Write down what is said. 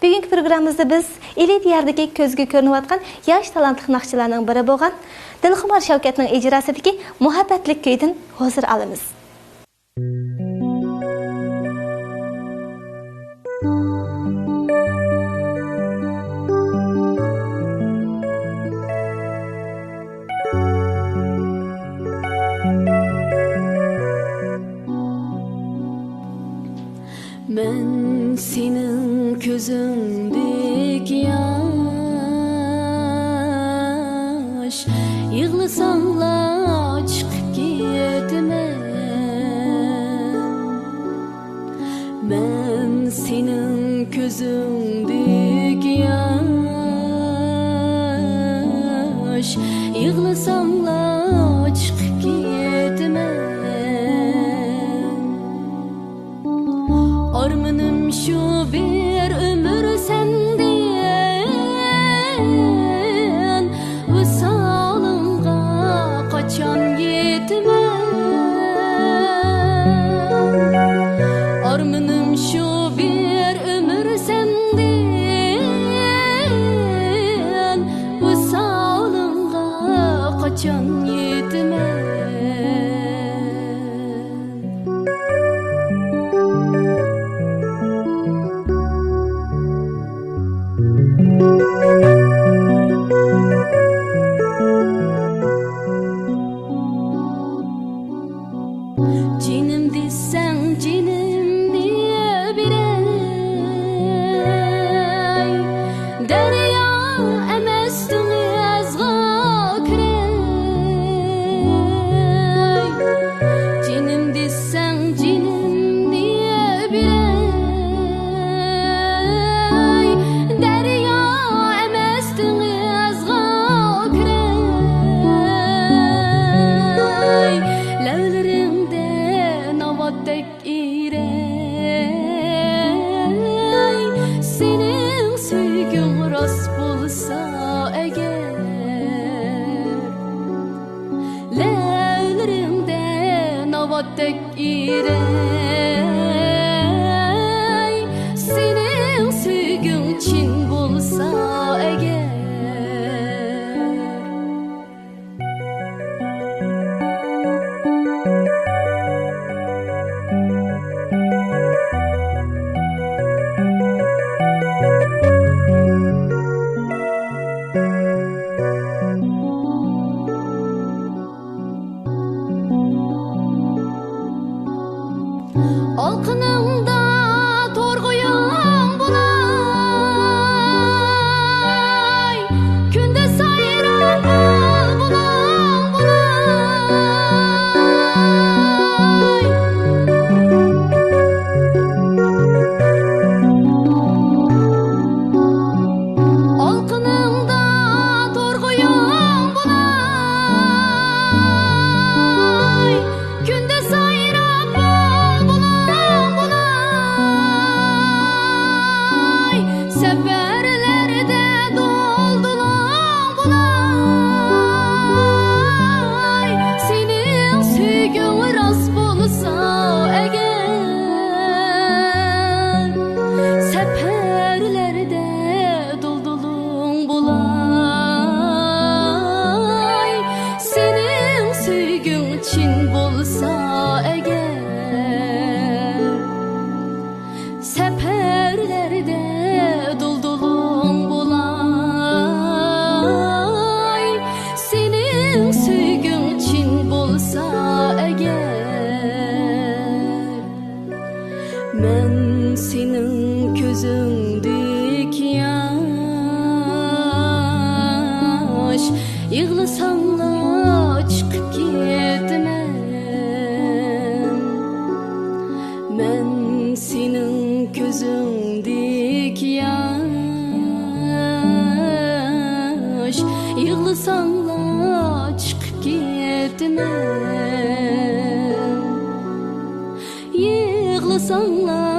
Bugünkü programımızda biz eli diyardaki közgü görünüp atkan yaş talantlı nakçılarının biri bolgan Dilxumar Şavkatning ijrosidagi muhabbatlik kuydan hozir alamiz. Ben senin közündeki yaş, yığlasanla çıkıp gitmem. Ben senin közündeki yaş, yığlasanla çıkıp gitmem. Armanım şu bir ömür senden, visalınga kaçan gitmem. Armanım şu bir ömür senden, visalınga kaçan gitmem. Cinim desen cinim diye birey, derya emestin yazga kirey. Cinim desen cinim diye birey, derya emestin yazga kirey. Levlerimde tek irey, senin sevgin rast bulsa eğer. Levlerimde tek irey, senin sevgin çin bulsa eğer. Alkınımda torguyum bulay, günde sayram bulan bulay. Alkınımda torguyum bulay, günde sayram seferlerde doldular bulay. Senin sevgin rast bulsa eğer, seferlerde doldulun bulay. Senin sevgin çin bulsa eğer, seferlerde doldulun bulay. Senin sevgin çin bulsa eğer, men senin közündeki yaş, yığlasanla çıkıp gitmem. Men senin közündeki yaş, yığlasanla çıkıp gitmem. Yığlasanla